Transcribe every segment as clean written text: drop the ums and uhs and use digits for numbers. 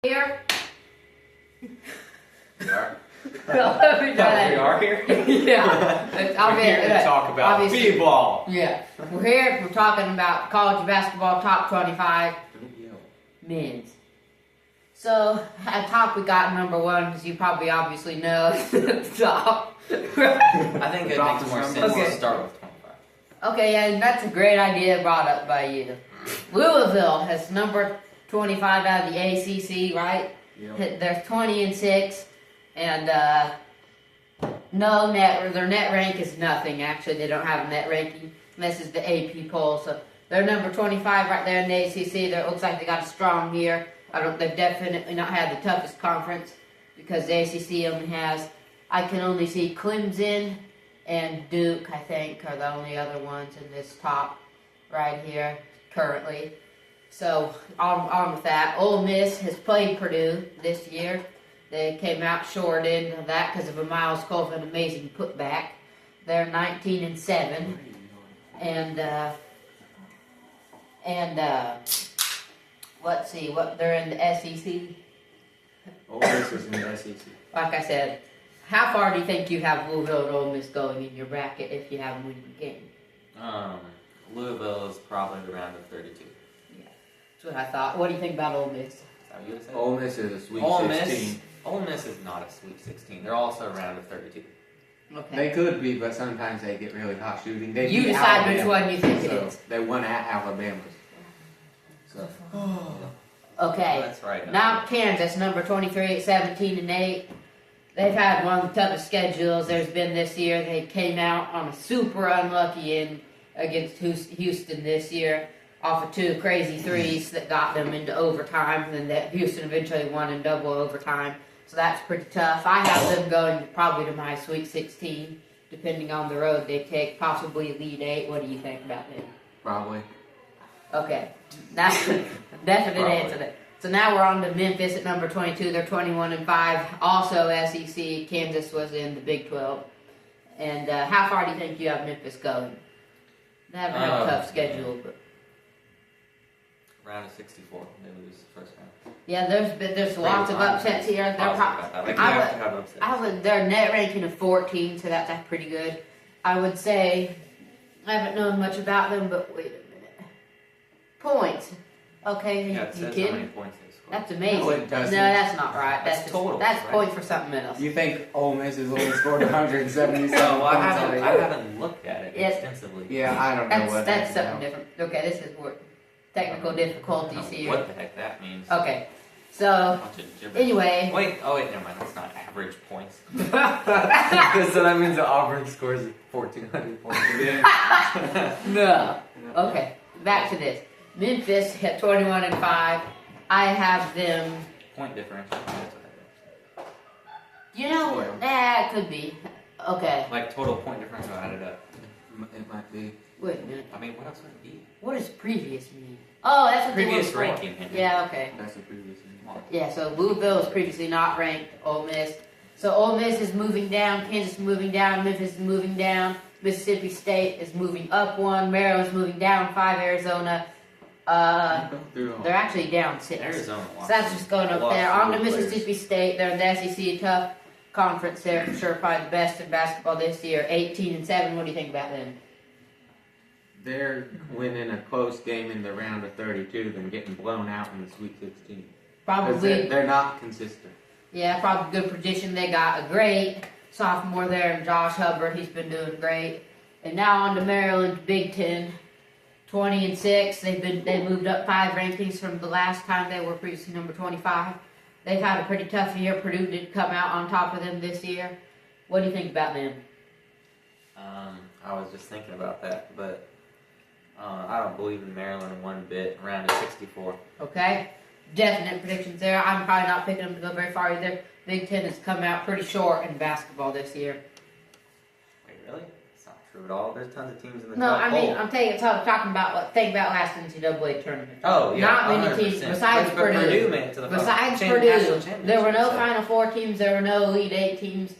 Here. We are? Let me try We that. are here? Yeah. I'll We're here to talk about obviously- b-ball. Yeah. We're here. We're talking about college basketball top 25 men's. So, at top we got number one, as you probably obviously know. Top. I think it Drop makes more the sense number. to start with 25. Okay, yeah, and that's a great idea brought up by you. Louisville has number 25 out of the ACC, right? Yep. They're 20-6, and no net. Their net rank is nothing. Actually, they don't have a net ranking. This is the AP poll, so they're number 25 right there in the ACC. It looks like they got a strong year. They've definitely not had the toughest conference because the ACC only has. I can only see Clemson and Duke. I think are the only other ones in this top right here currently. So, on with that. Ole Miss has played Purdue this year. They came out short in of that because of a Miles Colvin amazing putback. They're 19-7. And let's see, they're in the SEC. Ole Miss is in the SEC. Like I said, how far do you think you have Louisville and Ole Miss going in your bracket if you have them winning the game? Louisville is probably the round of 32. That's what I thought. What do you think about Ole Miss? Is that what you would say? Ole Miss is a Sweet Ole 16. Ole Miss is not a Sweet 16. They're also a round of 32. Okay. They could be, but sometimes they get really hot shooting. They You beat decide which Alabama, one you think it so is. They won at Alabama. So Okay. That's right. Now Kansas, number 23 at 17-8. They've had one of the toughest schedules there's been this year. They came out on a super unlucky end against Houston this year off of two crazy threes that got them into overtime, and then that Houston eventually won in double overtime. So that's pretty tough. I have them going probably to my Sweet 16, depending on the road they take, possibly Elite 8. What do you think about them? probably. Okay, that's a definite Probably. answer there. So now we're on to Memphis at number 22. They're 21-5. Also SEC. Kansas was in the Big 12. And how far do you think you have Memphis going? They haven't had a tough schedule, but Round of 64. They lose the first round. yeah, there's lots of upsets here. They're Like, you I have would- to have upsets. their net ranking of 14, so that's pretty good. I would say I haven't known much about them, but wait a minute. Points. Okay, Yeah, it you says how kidding? many points they scored. That's amazing. No, it doesn't. No, that's not right. That's That's total, That's right? points for something else. You think Ole Miss has only scored 177 No, I points all haven't year? looked at it Yes. extensively. Yeah, I don't know what That's something about. different. Okay, this is what technical I don't know difficulties here. what the heck that means. Okay, A so bunch of gibberish. anyway, Wait, never mind. That's not average points. Because so that means the Auburn scores 1,400 points a game. no. Okay, back to this. Memphis hit 21-5. I have them. Point differential. That's what You know, Yeah. that could be. Okay, like total point differential added up. It might be. wait a minute. I mean, what else would it be? What does previous mean? Oh, that's what they were Previous before. ranking. Henry. Yeah. Okay. That's the previous one. Yeah, so Louisville is previously not ranked. Ole Miss. So Ole Miss is moving down. Kansas is moving down. Memphis is moving down. Mississippi State is moving up one. Maryland is moving down 5. Arizona. They're actually down 6. Arizona. So that's just going up Lost there. some On to good players. Mississippi State. They're in the SEC. Tough conference there for sure. Probably the best in basketball this year. 18-7. What do you think about them? They're winning a close game in the round of 32 than getting blown out in the Sweet 16. Because Probably. they're not consistent. Yeah, probably good prediction. They got a great sophomore there in Josh Hubbard. He's been doing great. And now on to Maryland, Big Ten, 20-6. They moved up 5 rankings from the last time they were previously number 25. They've had a pretty tough year. Purdue did come out on top of them this year. What do you think about them? I was just thinking about that, but I don't believe in Maryland one bit. Round of 64. Okay, definite predictions there. I'm probably not picking them to go very far either. Big Ten has come out pretty short in basketball this year. Wait, really? It's not true at all. There's tons of teams in the No, top I mean, poll. I'm talking about think about last NCAA tournament. Oh, yeah. Not many 100%. teams besides But Purdue. Purdue made it to the Besides national Purdue, championship, there were no so- Final Four teams. There were no Elite 8 teams.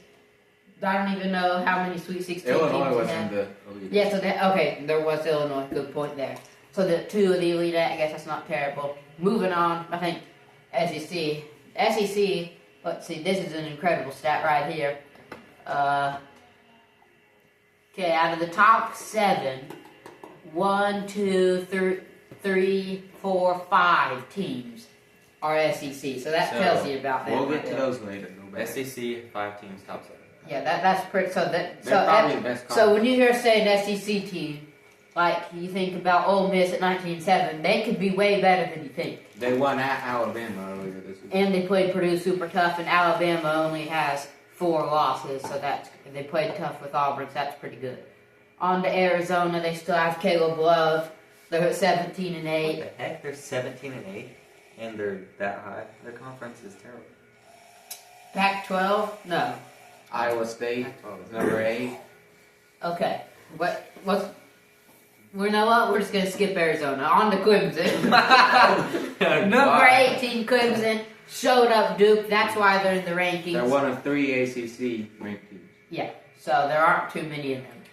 I don't even know how many Sweet 16 Illinois teams was they in had. the Elite. Yeah, so there was Illinois. Good point there. So the 2 of the Elite 8, I guess that's not terrible. Moving on, I think SEC. SEC, let's see, this is an incredible stat right here. Okay, out of the top 7, 1, 2, 3, 4, 5 teams are SEC. So that tells you about that. We'll get to those later. SEC 5 teams top 7. Yeah, that's pretty. So They're probably the best so when you hear say an SEC team, like you think about Ole Miss at 19-7, they could be way better than you think. They won at Alabama earlier this week. And they played Purdue super tough, and Alabama only has 4 losses, so they played tough with Auburn. So that's pretty good. On to Arizona, they still have Caleb Love. They're at 17-8. What the heck? They're 17-8, and they're that high. Their conference is terrible. Pac-12? No. Iowa State, number 8. Okay. What's? We know what? We're just gonna skip Arizona. On to Clemson. Number 18, Clemson showed up Duke. That's why they're in the rankings. They're one of 3 ACC ranked teams. Yeah. So there aren't too many of them.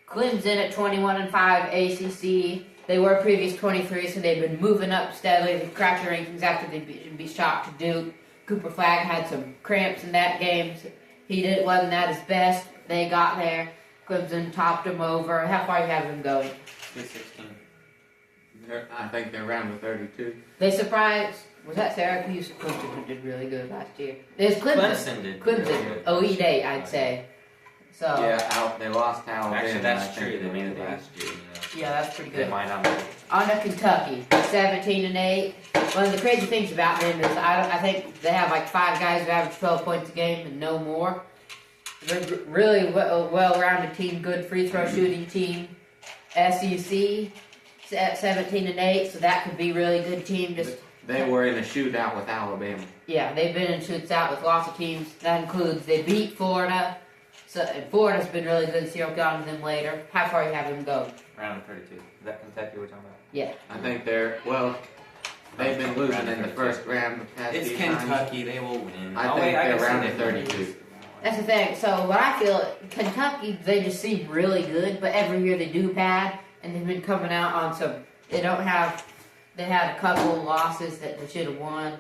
Clemson at 21-5 ACC. They were previous 23, so they've been moving up steadily. They've cracked the rankings after they beat shocked to Duke. Cooper Flagg had some cramps in that game. So wasn't at his best. They got there. Clemson topped them over. How far you have them going? 16. I think they're around the 32. They surprised. Was that Syracuse? Clemson did really good last year. There's Clemson did. Clemson, really good. Elite 8, I'd say. So Yeah, they lost to Alabama. Actually, I that's think, true. They in made it the last year. yeah, that's pretty They good. might not make it. On to Kentucky, 17-8. One of the crazy things about them is I think they have like 5 guys who average 12 points a game and no more. They're really well-rounded team, good free throw shooting team. SEC at 17-8, so that could be really good team. They were in a shootout with Alabama. Yeah, they've been in shoots out with lots of teams. That includes they beat Florida. So and Florida's been really good. So you'll get on to them later. How far you have them go? Round of 32. Is that Kentucky we're talking about? Yeah. I think they've been losing in the first round the past It's few times. Kentucky. They will win. I think they're can see round them of 32. lose. That's the thing. So what I feel, Kentucky, they just seem really good, but every year they do bad, and they've been coming out on some. They had a couple losses that they should have won.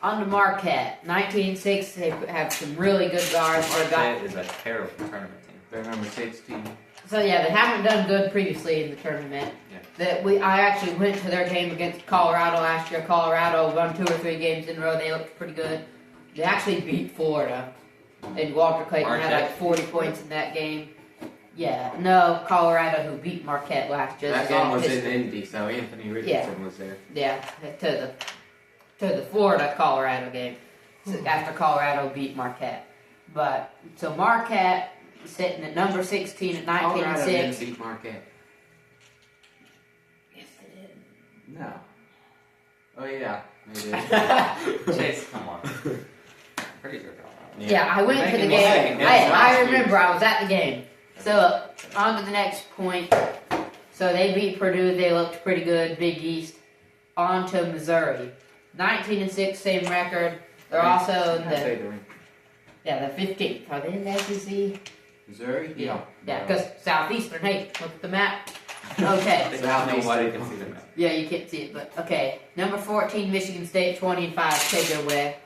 On to Marquette, 19-6. They have some really good guards. Marquette is a terrible tournament team. They're number 16. So yeah, they haven't done good previously in the tournament. Yeah. I actually went to their game against Colorado last year. Colorado won 2 or 3 games in a row. They looked pretty good. They actually beat Florida. And Walter Clayton had like 40 points in that game. Yeah, no, Colorado who beat Marquette last year. That game was in Indy, so Anthony Richardson was there. Yeah, to the Florida Colorado game. So after Colorado beat Marquette. But so Marquette sitting at number 16 at 19-6. Colorado didn't beat Marquette. Yes, they did. No. Oh yeah, they did. Chase, come on. Pretty sure. Yeah, I went to the Making game. mistakes. I remember I was at the game. So, on to the next point. So, they beat Purdue. They looked pretty good. Big East. On to Missouri. 19-6, same record. They're also in the 15th. Are they in the SEC? Missouri? Yeah, because Southeastern. Hey, look at the map. Okay. Nobody can see the map. Yeah, you can't see it, but okay. Number 14, Michigan State, 20-5. Take it away.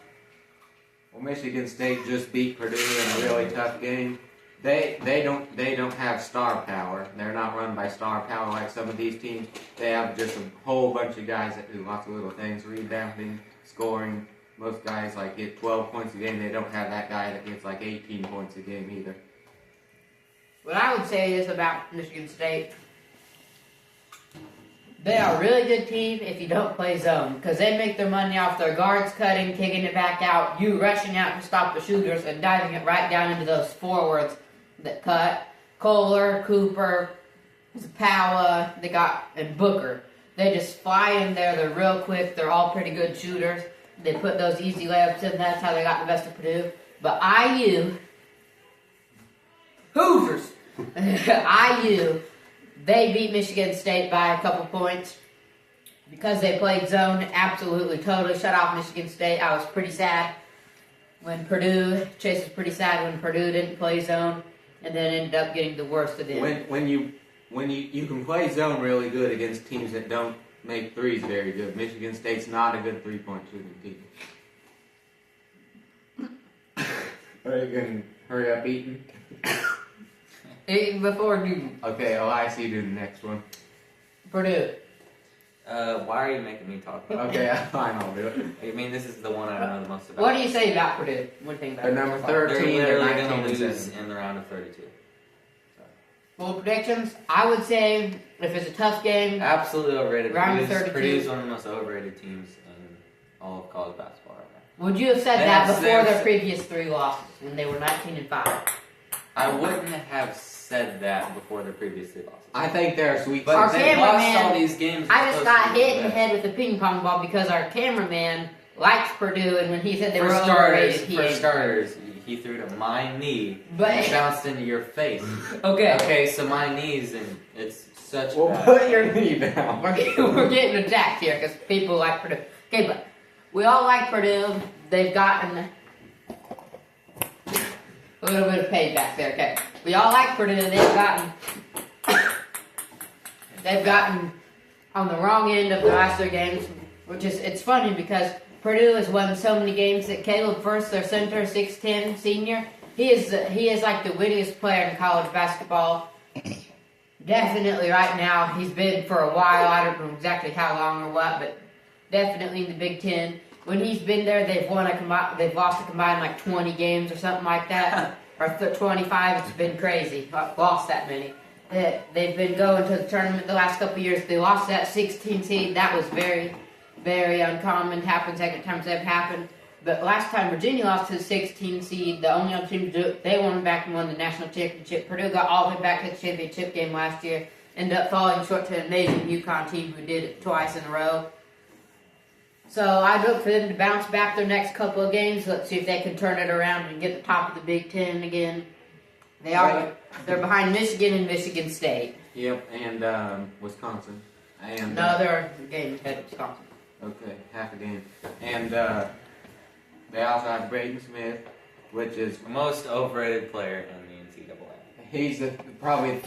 Well, Michigan State just beat Purdue in a really tough game. They don't have star power. They're not run by star power like some of these teams. They have just a whole bunch of guys that do lots of little things, rebounding, scoring. Most guys like get 12 points a game. They don't have that guy that gets like 18 points a game either. What I would say is about Michigan State, they are a really good team if you don't play zone, because they make their money off their guards cutting, kicking it back out, you rushing out to stop the shooters, and diving it right down into those forwards that cut. Kohler, Cooper, Zapawa, and Booker. They just fly in there, they're real quick, they're all pretty good shooters. They put those easy layups in, that's how they got the best of Purdue. But IU, Hoosiers, IU, they beat Michigan State by a couple points because they played zone. Absolutely, totally shut off Michigan State. I was pretty sad when Chase was pretty sad when Purdue didn't play zone and then ended up getting the worst of them. When you can play zone really good against teams that don't make threes very good. Michigan State's not a good three-point shooting team. Are you gonna hurry up eating? Even before Newton. Okay, OIC do the next one. Purdue. Why are you making me talk about Okay, fine, I'll do it. I mean, this is the one I know the most about. What do you say about Purdue? One thing about They're Purdue. number They're 13, they're literally 19 going to and lose 7. in the round of 32. Full predictions? I would say if it's a tough game, Absolutely overrated. Round of 32. Purdue's one of the most overrated teams in all of college basketball right now. would you have said They that have before six. their previous 3 losses when they were 19-5? I wouldn't have said that before their previous 3 losses. I think they're a sweet But Our they lost cameraman- all these games. I just supposed got to be hit in the best. head with a ping pong ball because our cameraman likes Purdue, and when he said they For were starters, overrated, he for ate. starters, he threw to my knee But- and it bounced into your face. Okay, Okay, so my knees and it's such Well, bad. put your knee down. we're getting attacked here because people like Purdue. Okay, but we all like Purdue. They've gotten a little bit of payback there. Okay, we all like Purdue. They've gotten on the wrong end of the last 3 games, which is it's funny because Purdue has won so many games that Caleb First, their center, 6'10" senior, he is like the wittiest player in college basketball. Definitely right now. He's been for a while. I don't know exactly how long or what, but definitely in the Big Ten. When he's been there, they've lost a combined like 20 games or something like that, or 25. It's been crazy. Lost that many. They've been going to the tournament the last couple of years. They lost that 16 seed. That was very, very uncommon. Happened second times they've happened. But last time Virginia lost to the 16 seed, the only other team to do it, they won back and won the national championship. Purdue got all the way back to the championship game last year. Ended up falling short to an amazing UConn team who did it twice in a row. So I look for them to bounce back their next couple of games. Let's see if they can turn it around and get the top of the Big Ten again. They're behind Michigan and Michigan State. Yep, and Wisconsin. And No, they're a game ahead of Wisconsin. okay, half a game. And they also have Braden Smith, which is The most overrated player in the NCAA. he's probably second,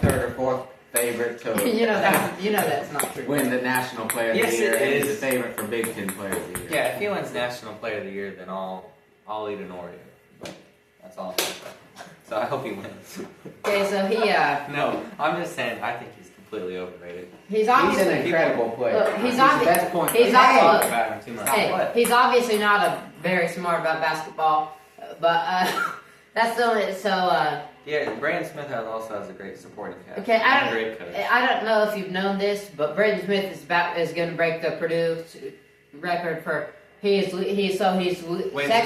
third, or fourth favorite to that's not true. win the National Player of Yes, the Year. it And he's is. the favorite for Big Ten Player of the Year. Yeah, if he wins National Player of the Year, then I'll eat an Oreo. But that's all I'm saying. So I hope he wins. Okay, so No, I'm just saying I think he's completely overrated. he's He's obviously an incredible player. Look, he's the obvi- best point. he's Hey! obvi- About him too much. Hey, he's obviously not very smart about basketball, but that's the only. So Yeah, Brandon Smith also has a great supporting cast. Okay, and a great coach. I don't know if you've known this, but Braden Smith is going to break the Purdue record for he's Wait, is second.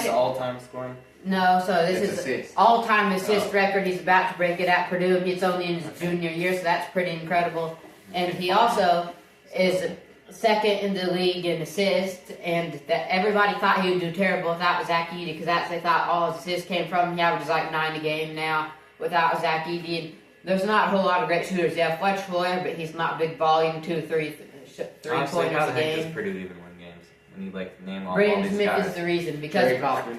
this all-time scoring? No, so this It's is assists. all-time assist Oh. record. He's about to break it at Purdue, and he's only in his junior year, so that's pretty incredible. And he also is second in the league in assists, and that everybody thought he would do terrible without Zach Edey, because that's they thought all his assists came from. He averages like 9 a game now without Zach Edey. And there's not a whole lot of great shooters. They have Fletcher Floyer, but he's not big volume, 2, 3 Honestly, pointers how a the heck does game. Purdue even win games? When you name off all Braden these Smith guys. is the reason, because Trey Kaufman.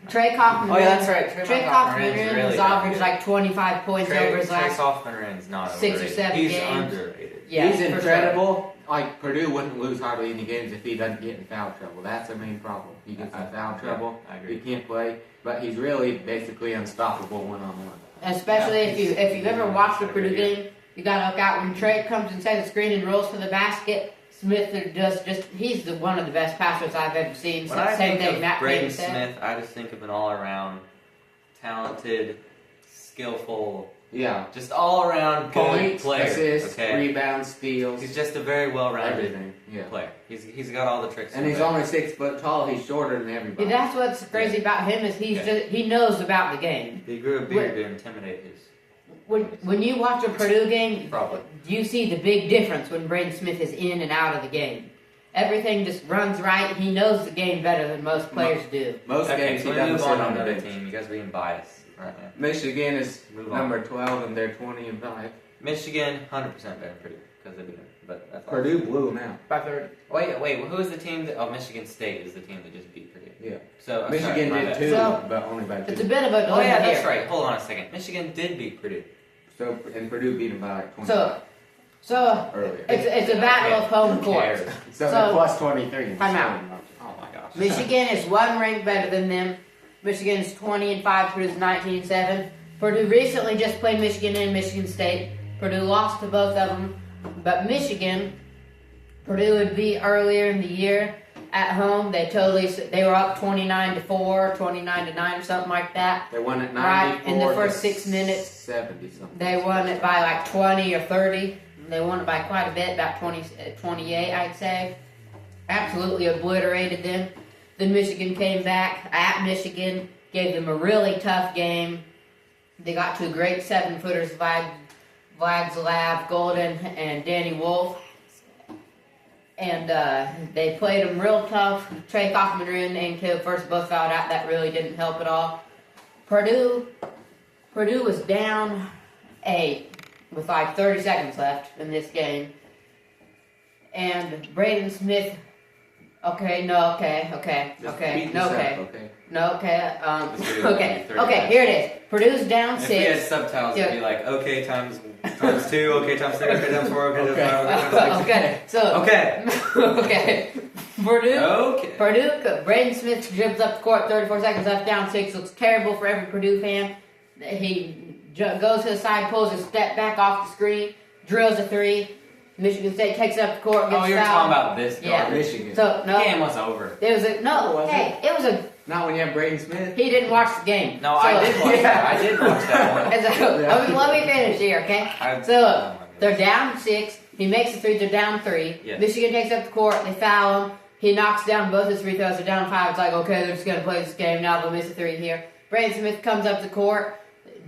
Trey Kaufman. Oh yeah, that's right. Trey Kaufman has averaged like 25 points over his Trey last. Kaufman-Ren's not 6 or overrated. 7 He's games. underrated. Yeah, He's for sure. incredible. Like Purdue wouldn't lose hardly any games if he doesn't get in foul trouble. That's the main problem. He gets in foul trouble. I He agree. can't play, but he's really basically unstoppable one-on-one. Especially if you've ever watched the Purdue game, you gotta look out when Trey comes inside the screen and rolls for the basket. Smith he's one of the best passers I've ever seen. When I Same think thing of Matt Braden Payne said. Smith, I just think of an all-around, talented, skillful, Yeah. just all-around good Points, player. assists, Okay, rebounds, steals, he's just a very well-rounded everything. Yeah. player. He's got all the tricks. And in he's there. only 6 foot tall. He's shorter than everybody. Yeah, that's what's crazy about him is he knows about the game. He grew a beard to intimidate his. When you watch a Purdue game, Probably. you see the big difference when Braden Smith is in and out of the game. Everything just runs right. He knows the game better than most players do. Most Okay, games so he we doesn't move sit on to on the another bench. team. You guys are being biased right now. Michigan is Move on. number 12 and they're 20-5. Michigan, 100% better than Purdue because they beat them. But that's all. Purdue blue now. By 30. Wait. Who is the team that? Oh, Michigan State is the team that just beat Purdue. Yeah. So Michigan sorry, my did bad. too, So- but only by It's a 2. bit of a Oh dilemma yeah, that's here. right. Hold on a second. Michigan did beat Purdue. So and Purdue beat them by like 20. So So earlier. it's a battle of home Who courts. cares? So so- they're plus 23. Time out. Oh my gosh. Michigan is one rank better than them. Michigan is 20-5. Purdue's 19-7. Purdue recently just played Michigan and Michigan State. Purdue lost to both of them, but Purdue would beat earlier in the year at home. They were up 29-4, 29-9, or something like that. They won at 94 Right, in the first to 6 minutes. 70 something. They won it by like 20 or 30. They won it by quite a bit, about 28, I'd say. Absolutely obliterated them. Then Michigan came back at Michigan, gave them a really tough game. They got two great 7-footers, Vlad Golden and Danny Wolf. And they played them real tough. Trey Kaufman and Caleb First both fouled out. That really didn't help at all. Purdue was down 8 with like 30 seconds left in this game. And Braden Smith, Just beat yourself, okay, here it is. Purdue's down If we had 6. subtitles, Yeah. it'd be like, okay times 2, okay times 3, okay times 4, okay times 5, okay times 6. Okay, so, Okay. okay. Purdue, Okay. Braden Smith dribbles up the court, 34 seconds left, down 6. Looks terrible for every Purdue fan. He goes to the side, pulls a step back off the screen, drills a 3. Michigan State takes up the court, gets Oh, you're fouled. talking about this Yeah. garbage. Michigan. So, The no, game was over. it was it was a, Not when you have Braden Smith. he didn't watch the game. No, So- I did watch that. I did watch that one. And so, let me finish here, okay? So, oh my they're goodness. down 6. He makes the 3. They're down 3. Yes. Michigan takes up the court. They foul him. He knocks down both his free throws. They're down 5. It's like, okay, they're just going to play this game. Now they'll miss a 3 here. Braden Smith comes up the court.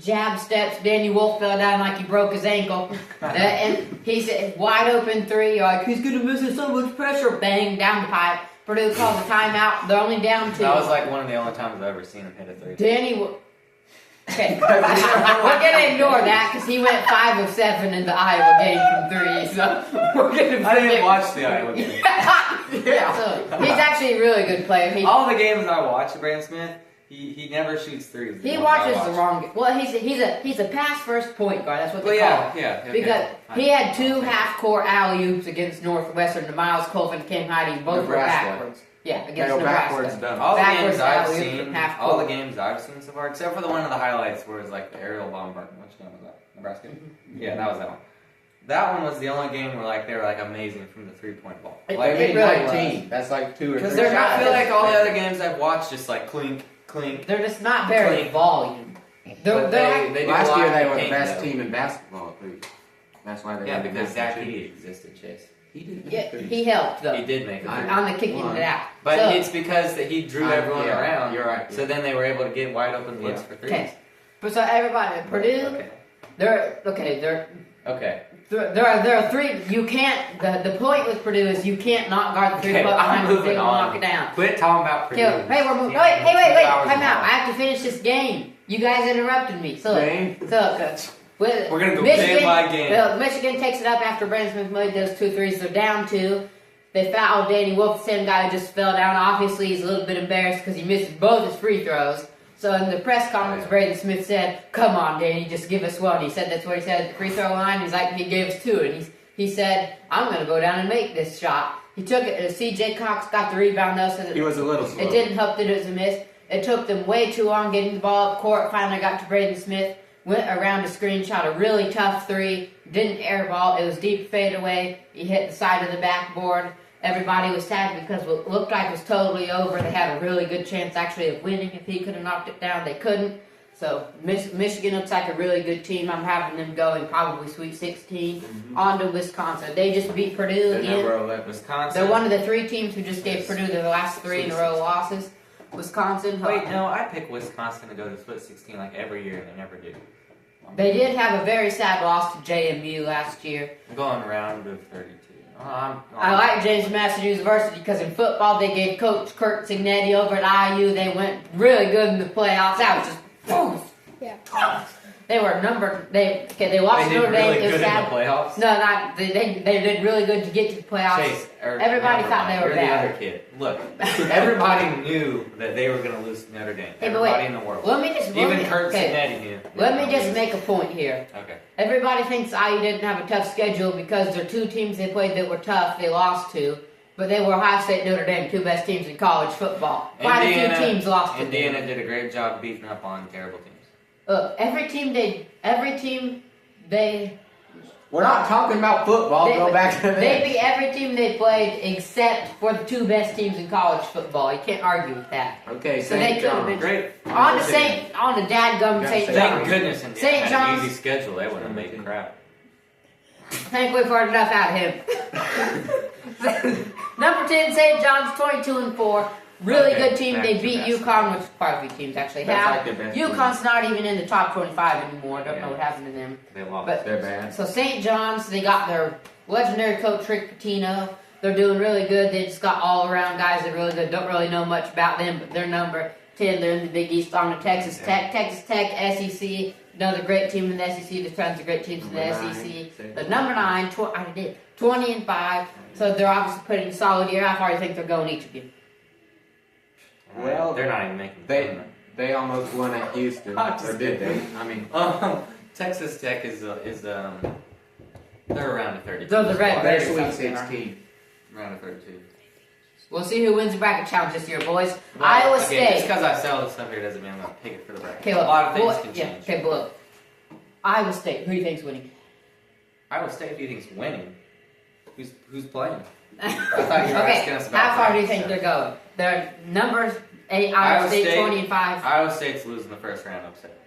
Jab steps. Danny Wolf fell down like he broke his ankle. And he said, wide open 3. You're like, he's going to miss it. So much pressure. Bang, down the pipe. Purdue calls a timeout. They're only down 2. That was like one of the only times I've ever seen him hit a 3. Danny Wolf. Okay, we're gonna ignore that because he went 5 of 7 in the Iowa game from 3. So we're gonna. I didn't watch the Iowa game. Yeah, so he's actually a really good player. He All the games I watched, Brandon Smith, he never shoots 3s. he watches the wrong. Well, he's a pass first point guard. That's what they Well, call him. yeah. Because okay. he had 2 half-court alley-oops against Northwestern. To Miles Colvin and Ken Heidi, both were Nebraska. backwards. Yeah, Go against backwards, Nebraska. done. All the backwards games I've alley-oop seen, from half all the court. games I've seen so far, except for the one of the highlights where it was like the aerial bombardment. Which game was that? Nebraska. Yeah, that was that one. That one was the only game where like they were like amazing from the 3-point ball. It- Like it made really 19. was. That's like 2 or 3 Because they're not. I shots. feel like all the other games I've watched just like clink, clink. They're just not very Clean. volume. But They're they do a Last lot year of they were the paint, best though. team in basketball, too. That's why they Yeah, won the because Zach championship. Edey existed, Chase. He did. yeah, he helped though. He did make it. On the kicking One. it out. But So- it's because that he drew everyone Yeah, around. You're right. So then they were able to get wide open looks Yeah. for 3s. Okay. But so everybody, Purdue, Okay. there are 3. You can't. The point with Purdue is you can't not guard the 3 Okay, point I'm line. They moving will on. knock it down. Quit talking about Purdue. Okay, hey, we're moving. Yeah. Wait. 2 hours Time out. long. I have to finish this game. You guys interrupted me. So, Game? we're gonna go game by game. Michigan takes it up after Brandon Smith made those 2 threes. They're down 2. They fouled Danny Wolf, the same guy who just fell down. Obviously, he's a little bit embarrassed because he missed both his free throws. So in the press conference, Braden Smith said, "Come on, Danny, just give us one." He said that's what he said at the free throw line. He's like, he gave us 2, and he said, "I'm going to go down and make this shot." He took it. C.J. Cox got the rebound though, so that He was a little slow. it didn't help that it was a miss. It took them way too long getting the ball up court. Finally got to Braden Smith. Went around the screen, shot a really tough 3. Didn't airball. It was deep fade away. He hit the side of the backboard. Everybody was sad because what looked like it was totally over. They had a really good chance actually of winning if he could have knocked it down. They couldn't. So Michigan looks like a really good team. I'm having them going probably Sweet 16 on to Wisconsin. They just beat Purdue They're again. number 11. Wisconsin. They're one of the 3 teams who just gave Purdue their last 3 in a row losses. Wisconsin. Wait, no, I pick Wisconsin to go to Split 16 like every year, and they never do. They did have a very sad loss to JMU last year. I'm going round of 32. I like James Madison University because in football they gave Coach Kurt Signetti over at IU. They went really good in the playoffs. That was just boom. Yeah. They were they lost They to Notre did Dame. really It was good in sad. the playoffs. No, not they did really good to get to the playoffs. Chase, Everybody never thought mind. they were You're bad. the other kid. Look, everybody knew that they were going to lose to Notre Dame. Hey, but wait. Everybody in the world. Let Kurt okay, Cinetti knew. let me just make a point here. Okay. Everybody thinks IU didn't have a tough schedule because there are two teams they played that were tough. They lost to, but they were Ohio State, and Notre Dame, two best teams in college football. Quite a few teams lost to Indiana them. did a great job beating up on terrible teams. Every team they. We're not talking about football. They- Go back to They this. beat every team they played except for the two best teams in college football. You can't argue with that. Okay, So they St. could have John. been Great. on the dadgum St. Thank Thank John's. goodness Indiana St. had John's- an easy schedule. They wouldn't have made crap. Thank we for enough out of him. Number 10, St. John's, 22-4. Really Okay, good team. back They to beat basketball. UConn, which quite a few teams actually That's have. like their best UConn's not even in the top 25 anymore. Don't Yeah. know what happened to them. They lost. But They're bad. so St. John's, they got their legendary coach Rick Pitino. They're doing really good. They just got all around guys that are really good. Don't really know much about them, but they're number 10. They're in the Big East on to Texas Tech. Texas Tech, SEC, another great team in the SEC. There's tons of great teams in the Number SEC. 9. The number 9, 20-5. So they're obviously putting a solid year. How far do you think they're going each of you? Well, they're not even making They fun of they almost won at Houston. Oh, Or just did they? I mean, Texas Tech is they're around a 32. They're the Red they're Raiders. Sweet 16. Around a 32. We'll see who wins the bracket challenge this year, boys. Well, Iowa okay, State. Just because I sell this stuff here doesn't mean I'm going to pick it for the bracket. Okay, A look. lot of things Well, can yeah, change. okay, but look. Iowa State. Who do you think's winning? Iowa State, if you think's winning, who's playing? I thought you were Okay, asking us about how far do you brackets, think so. they're going? They're numbers 8, Iowa State 20-5. Iowa State's losing the first round upset.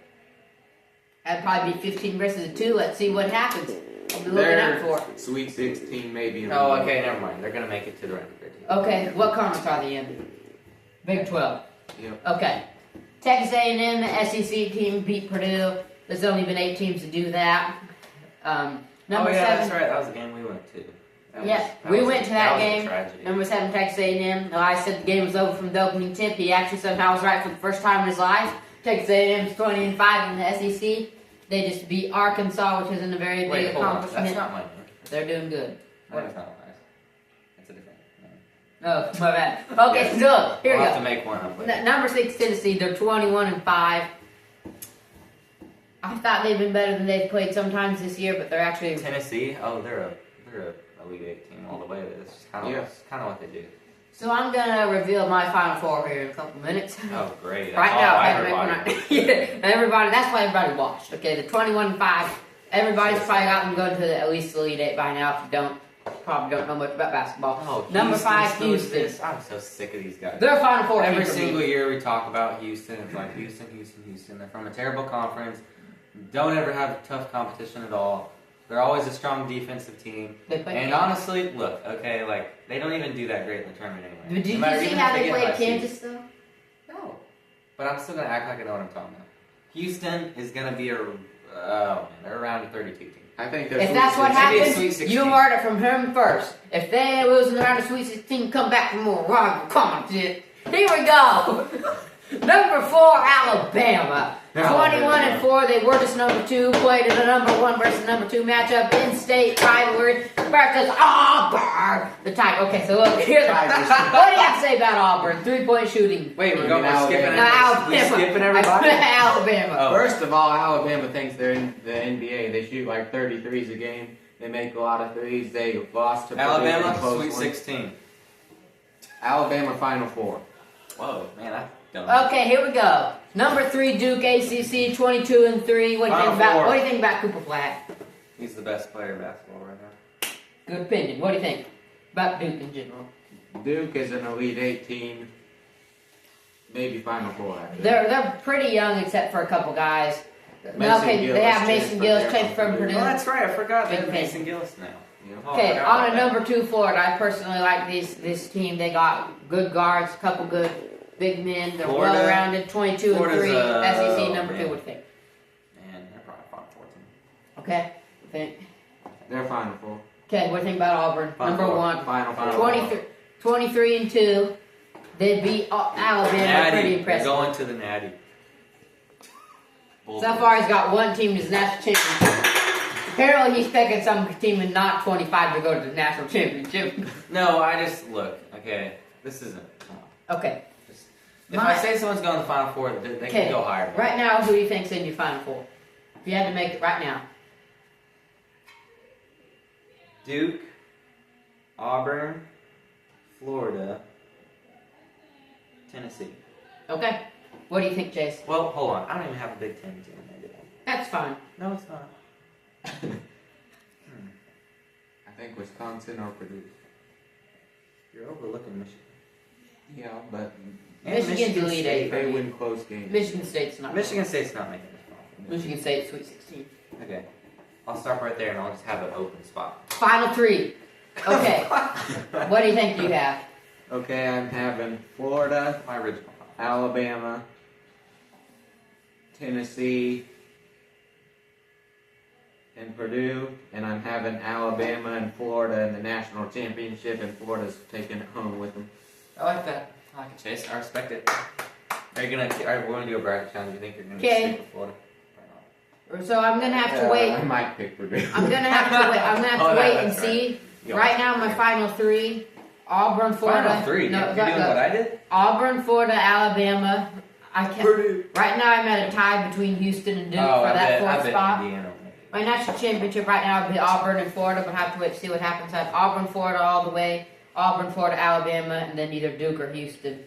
That'd probably be 15 versus 2. Let's see what happens. I'll be looking out for They're it. Sweet 16 maybe. in the Oh, league. okay, never mind. They're going to make it to the round of 13. Okay, what conference are they in? Big 12. Yep. Okay. Texas A&M, the SEC team, beat Purdue. There's only been 8 teams to do that. Number oh, yeah, 7. that's right. That was the game we went to. Yeah, we went to that was game. A tragedy. Number 7, Texas A&M. No, I said the game was over from the opening tip. He actually somehow was right for the first time in his life. Texas A&M's 20-5 in the SEC. They just beat Arkansas, which isn't a very big Wait, hold on. accomplishment. That's not my name. They're doing good. That's not nice. That's a different name. Oh, my bad. Okay, so look, here We'll we have to go. make one up later. Number 6, Tennessee. They're 21-5. I thought they'd been better than they've played sometimes this year, but they're actually. Tennessee, oh, they're a Elite 8 team all the way. It's kind of what they do. So I'm gonna reveal my Final Four here in a couple minutes. Oh, great! That's Right all now, everybody. everybody. That's why everybody watched. Okay, the 21-5. Everybody's probably got them going to at least the Elite 8 by now. If you don't, probably don't know much about basketball. Oh, Number Houston 5, still Houston. exists. I'm so sick of these guys. They're a Final Four team Every for me. single year we talk about Houston. It's like Houston. They're from a terrible conference. Don't ever have tough competition at all. They're always a strong defensive team. They play And Kansas. honestly, look, okay, like they don't even do that great in the tournament anyway. But did No matter- you see even how if they get played high seeds. Kansas though? No, but I'm still gonna act like I know what I'm talking about. Houston is gonna be they're around a 32 team. I think they're If Sweet that's what 16. Maybe a happens, Sweet 16. you heard it from him first. If they lose in the round of Sweet 16, come back for more rival content. Here we go. Number 4, Alabama. 21-4. They were just number 2. Played in a number 1 versus number 2 matchup. In-state rivalry versus Auburn. The tie. Okay, so look here. What do you have to say about Auburn? 3-point shooting. Wait, You we're mean skipping Alabama? we're skipping everybody. Alabama. Oh. First of all, Alabama thinks they're in the NBA. They shoot like 33s a game. They make a lot of threes. They lost to Purdue in the Alabama, close Sweet one. 16. Alabama Final Four. Whoa, man, I don't know. Okay, here we go. Number 3, Duke ACC, 22-3. What do you think Final about? Four. What do you think about Cooper Flag? He's the best player in basketball right now. Good opinion. What do you think about Duke in general? Duke is an Elite 8 team. Maybe Final Four, actually. They're pretty young except for a couple guys. Mason Okay, Gillis they have Mason transferred Gillis there transferred from from Purdue. Purdue. Oh, that's right. I forgot Big they're fan. Mason Gillis now. Yeah. Oh, I Okay, forgot on about a that. number 2 Florida, I personally like this team. They got good guards, a couple good big men. They're Florida- well-rounded, 22-3. Florida's, SEC number man. 2. What do you think? Man, they're probably Final Four team. Okay, think. They're Final Four. Okay, what do you think about Auburn? Final number Four. 1. Final Four. 23-2. They beat Alabama. Pretty Natty. They're impressive. going to the Natty. full So far, he's got one team as national championship. Apparently, he's picking some team in not 25 to go to the national championship. No, I just look. Okay, this isn't. Come on. Okay. If I say someone's going to the Final Four, they can go higher. Right now, who do you think's in your Final Four? If you had to make it right now. Duke, Auburn, Florida, Tennessee. Okay. What do you think, Chase? Well, hold on. I don't even have a Big Ten team. That's fine. No, it's not. I think Wisconsin or Purdue. You're overlooking Michigan. Yeah, but Michigan's the lead eight. they win close games. Michigan State's not. Michigan State's not making this final. Michigan State, Sweet 16. Okay. I'll start right there and I'll just have an open spot. Final three. Okay. What do you think you have? Okay, I'm having Florida, My original. Alabama, Tennessee, and Purdue, and I'm having Alabama and Florida in the national championship, and Florida's taking it home with them. I like that. I like it, Chase. I respect it. Are you gonna? We're gonna do a bracket challenge. You think you're gonna Okay. stick with Florida? So I'm gonna have to I wait. might pick Purdue. I'm gonna have to wait. I'm gonna have Oh, to no, wait that's and see. You Right now, my final three: Auburn, Florida. Final three. No, You're doing what I did. Auburn, Florida, Alabama. I can't. Purdue. Right now, I'm at a tie between Houston and Duke Oh, for I that bet, fourth I bet spot. Indiana. My national championship right now would be Auburn and Florida, but I have to wait to see what happens. I have Auburn, Florida all the way, Auburn, Florida, Alabama, and then either Duke or Houston.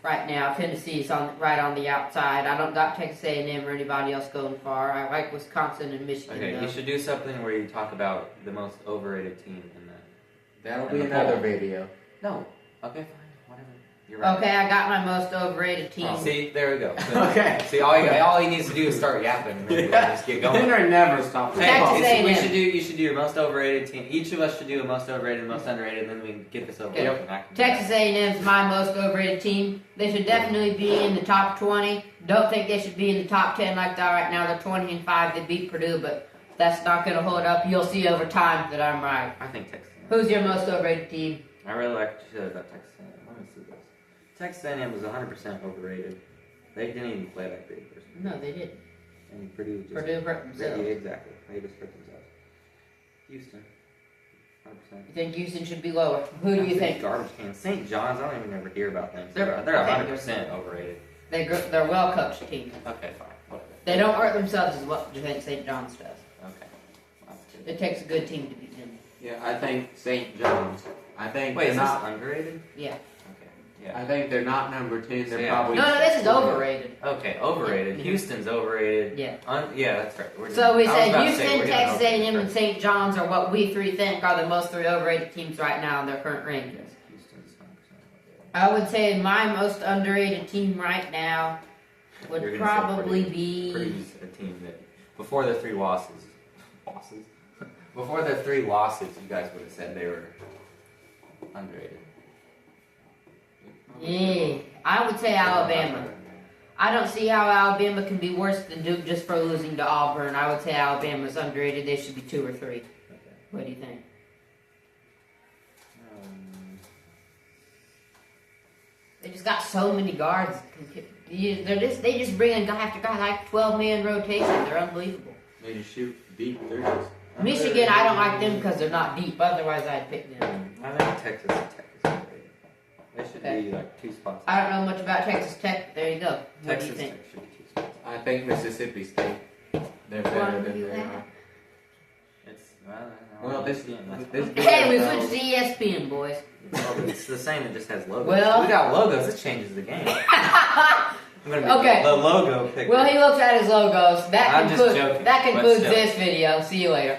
Right now, Tennessee's right on the outside. I don't got Texas A&M or anybody else going far. I like Wisconsin and Michigan. Okay, though. you should do something where you talk about the most overrated team in the. That'll And be the another poll. video. No. Okay, fine. Whatever. You're right. Okay, I got my most overrated team. See, there we go. Okay. See, all he needs to do is start yapping, and then we'll just get going. Henry never stops. Hey, Texas we A&M. should do. You should do your most overrated team. Each of us should do a most overrated, and most underrated, and then we can get this over Okay. with. and I can do Texas A&M's my most overrated team. They should definitely be in the top 20. Don't think they should be in the top 10 like that right now. They're 20-5. They beat Purdue, but that's not going to hold up. You'll see over time that I'm right. I think Texas. Who's your most overrated team? I really like that Texas A&M. Let me see this. Texas A&M was 100% overrated. They didn't even play that great first. No, they didn't. And Purdue just. Purdue hurt Yeah, themselves. exactly. They just hurt themselves. Houston. 100%. You think Houston should be lower? Who do you think? Garbage can. St. John's. I don't even ever hear about them. They're- They're 100% overrated. They're a well-coached team. Okay, fine. Whatever. They don't hurt themselves as well as you think St. John's does. Okay. That's good. It takes a good team to beat them. Yeah, I think St. John's. I think Wait, they're is not. this underrated? Yeah. Okay. Yeah. I think they're not number 10. They're Yeah. probably. No, this is overrated. Okay, overrated. Yeah. Houston's overrated. Yeah. Yeah, that's right. We're So we I was said about to say, Houston, we're doing Texas A&M, overrated. and St. John's are what we three think are the most three overrated teams right now in their current rankings. Houston's 100% overrated. I would say my most underrated team right now would You're gonna say probably Purdue's be. a team that before the three losses, before the three losses, you guys would have said they were underrated. Yeah, I would say Alabama. I don't see how Alabama can be worse than Duke just for losing to Auburn. I would say Alabama's underrated. They should be 2 or 3. Okay. What do you think? They just got so many guards. They just bring in guy after guy, like 12-man rotation. They're unbelievable. They just shoot deep threes. Michigan, I don't like them because they're not deep. Otherwise, I'd pick them. I think Texas Tech is overrated. They should Okay. be like 2 spots. I don't know much about Texas Tech. But there you go. What Texas do you think? Tech should be 2 spots. I think Mississippi State. They're better than they are. It's Well, this Hey, we video, switched to ESPN, boys. it's the same. It just has logos. Well- we got logos. This changes the game. I'm gonna be Okay. the logo picker. Well, he looks at his logos. I'm just joking, That but concludes still. this video. See you later.